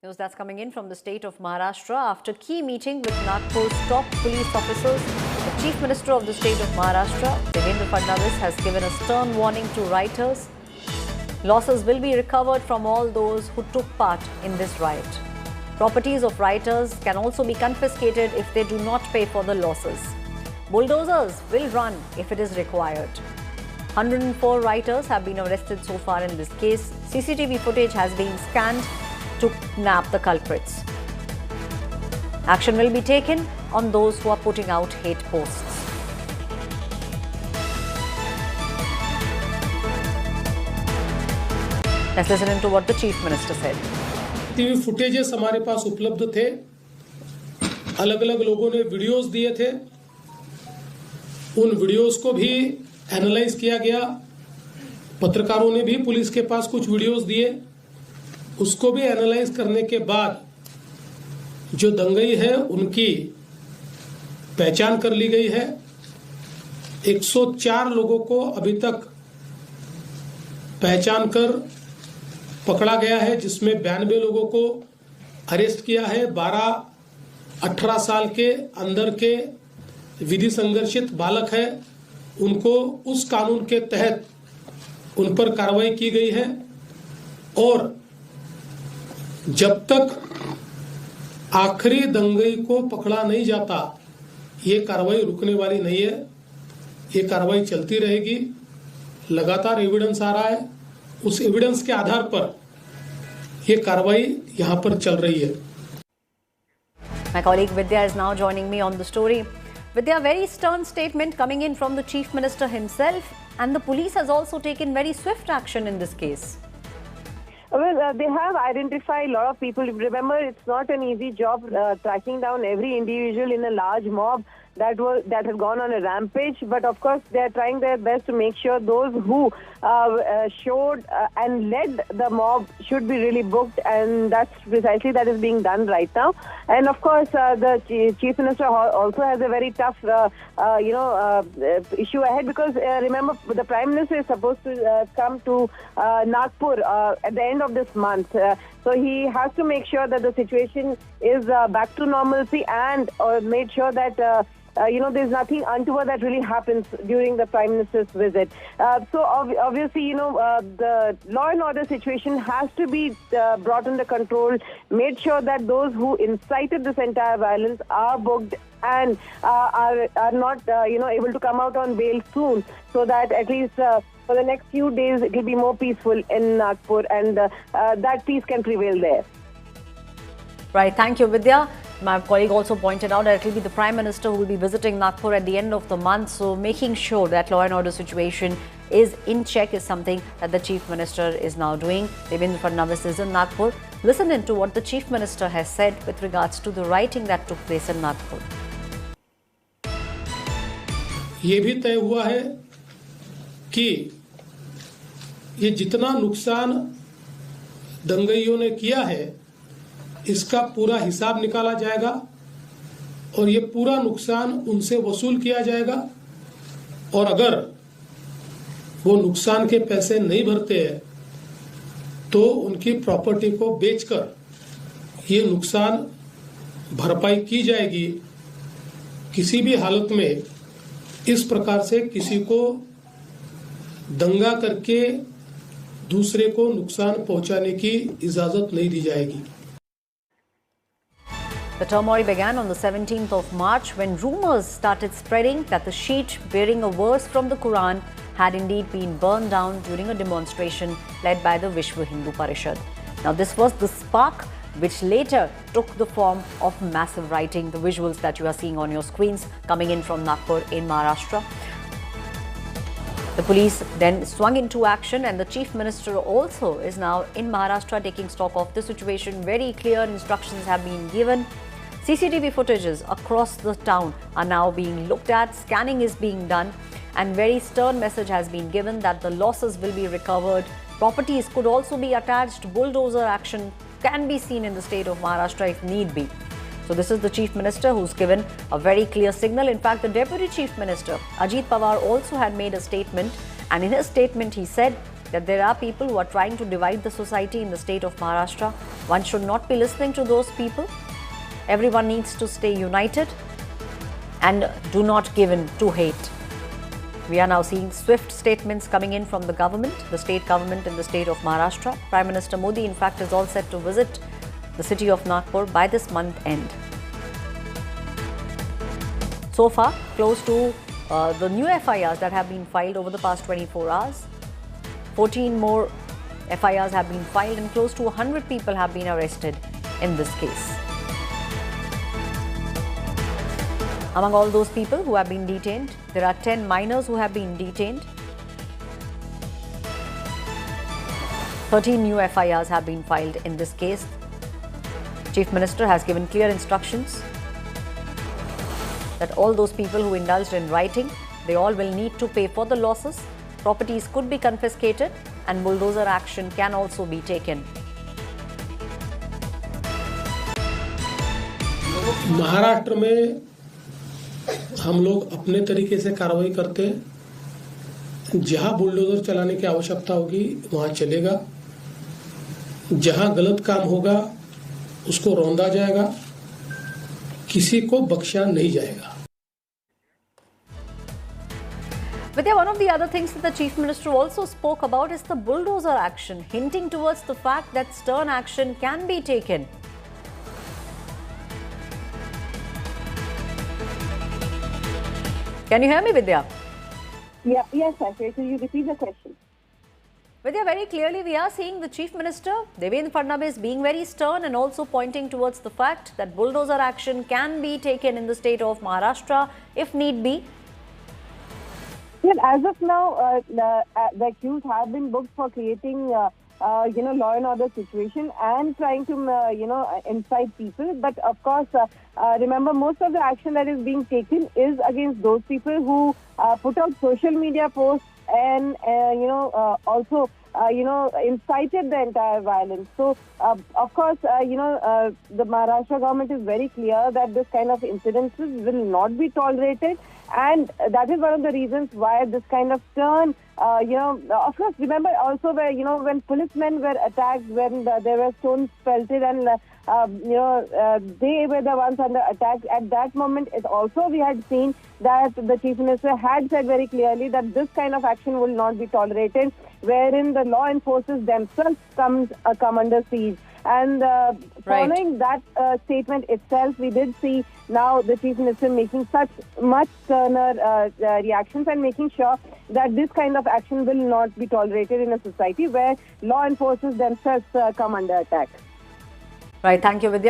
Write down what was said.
News that's coming in from the state of Maharashtra. After key meeting with Nagpur's top police officers, the Chief Minister of the state of Maharashtra, Devendra Fadnavis, has given a stern warning to rioters. Losses will be recovered from all those who took part in this riot. Properties of rioters can also be confiscated if they do not pay for the losses. Bulldozers will run if it is required. 104 rioters have been arrested so far in this case. CCTV footage has been scanned to nab the culprits. Action will be taken on those who are putting out hate posts. Let's listen into what the Chief Minister said. TV footages हमारे पास उपलब्ध थे, अलग अलग लोगों ने videos दिए थे, उन वीडियोस को भी एनालाइज किया गया। पत्रकारों ने भी पुलिस के पास कुछ वीडियोस दिए, उसको भी एनालाइज करने के बाद जो दंगई है उनकी पहचान कर ली गई है। 104 लोगों को अभी तक पहचान कर पकड़ा गया है, जिसमें 92 लोगों को अरेस्ट किया है। 12-18 साल के अंदर के विधि संघर्षित बालक है, उनको उस कानून के तहत उन पर कार्रवाई की गई है। और जब तक आखिरी दंगई को पकड़ा नहीं जाता, ये कार्रवाई रुकने वाली नहीं है, ये कार्रवाई चलती रहेगी। लगातार एविडेंस आ रहा है, उस एविडेंस के आधार पर ये कार्रवाई यहाँ पर चल रही है। My colleague Vidya is now joining me on the story. Vidya, very stern statement coming in from the Chief Minister himself, and the police has also taken very swift action in this case. Well, they have identified a lot of people. Remember, it's not an easy job tracking down every individual in a large mob that had gone on a rampage. But of course, they are trying their best to make sure those who showed and led the mob should be really booked, and that's precisely that is being done right now. And of course, the Chief Minister also has a very tough, issue ahead, because remember, the Prime Minister is supposed to come to Nagpur at the end of this month. So he has to make sure that the situation is back to normalcy, and made sure that there's nothing untoward that really happens during the Prime Minister's visit. So obviously, the law and order situation has to be brought under control, made sure that those who incited this entire violence are booked and are not, able to come out on bail soon, so that at least for the next few days it will be more peaceful in Nagpur, and that peace can prevail there. Right, thank you, Vidya. My colleague also pointed out that it will be the Prime Minister who will be visiting Nagpur at the end of the month. So making sure that law and order situation is in check is something that the Chief Minister is now doing. Devendra Fadnavis is in Nagpur. Listen into what the Chief Minister has said with regards to the rioting that took place in Nagpur. ये भी तय हुआ है कि ये जितना नुकसान दंगइयों ने किया है, इसका पूरा हिसाब निकाला जाएगा और ये पूरा नुकसान उनसे वसूल किया जाएगा। और अगर वो नुकसान के पैसे नहीं भरते हैं तो उनकी प्रॉपर्टी को बेचकर ये नुकसान भरपाई की जाएगी। किसी भी हालत में इस प्रकार से किसी को दंगा करके दूसरे को नुकसान पहुंचाने की इजाजत नहीं दी जाएगी। The turmoil began on the 17th of March when rumours started spreading that the sheet bearing a verse from the Quran had indeed been burned down during a demonstration led by the Vishwa Hindu Parishad. Now, this was the spark which later took the form of massive rioting. The visuals that you are seeing on your screens coming in from Nagpur in Maharashtra. The police then swung into action, and the Chief Minister also is now in Maharashtra taking stock of the situation. Very clear instructions have been given. CCTV footages across the town are now being looked at, scanning is being done, and very stern message has been given that the losses will be recovered. Properties could also be attached. Bulldozer action can be seen in the state of Maharashtra if need be. So this is the Chief Minister who's given a very clear signal. In fact, the Deputy Chief Minister, Ajit Pawar, also had made a statement, and in his statement he said that there are people who are trying to divide the society in the state of Maharashtra. One should not be listening to those people. Everyone needs to stay united and do not give in to hate. We are now seeing swift statements coming in from the government, the state government in the state of Maharashtra. Prime Minister Modi, in fact, is all set to visit the city of Nagpur by this month end. So far, close to the new FIRs that have been filed over the past 24 hours, 14 more FIRs have been filed and close to 100 people have been arrested in this case. Among all those people who have been detained, there are 10 minors who have been detained. 13 new FIRs have been filed in this case. Chief Minister has given clear instructions that all those people who indulged in rioting, they all will need to pay for the losses. Properties could be confiscated and bulldozer action can also be taken. Maharashtra में हम लोग अपने तरीके से कार्रवाई करते हैं। जहां बुलडोजर चलाने की आवश्यकता होगी वहां चलेगा। जहां गलत काम होगा उसको रौंदा जाएगा, किसी को बख्शा नहीं जाएगा। Vidya, one of the other things that the Chief Minister also spoke about is the bulldozer action, hinting towards the fact that stern action can be taken. Can you hear me, Vidya? Yeah, yes, Ashley. So you repeat the question. Vidya, very clearly we are seeing the Chief Minister, Devendra Fadnavis, being very stern and also pointing towards the fact that bulldozer action can be taken in the state of Maharashtra if need be. Well, as of now, the accused have been booked for creating, law and order situation and trying to, incite people. But of course, remember, most of the action that is being taken is against those people who put out social media posts and, also, incited the entire violence. So, of course, the Maharashtra government is very clear that this kind of incidences will not be tolerated. And that is one of the reasons why this kind of turn, of course, remember also where, when policemen were attacked, when there were stones pelted and, they were the ones under attack. At that moment, it also we had seen that the Chief Minister had said very clearly that this kind of action will not be tolerated, wherein the law enforcers themselves come under siege. And following that statement itself, we did see now the Chief Minister making such much sterner reactions and making sure that this kind of action will not be tolerated in a society where law enforcers themselves come under attack. Right. Thank you, Vidya.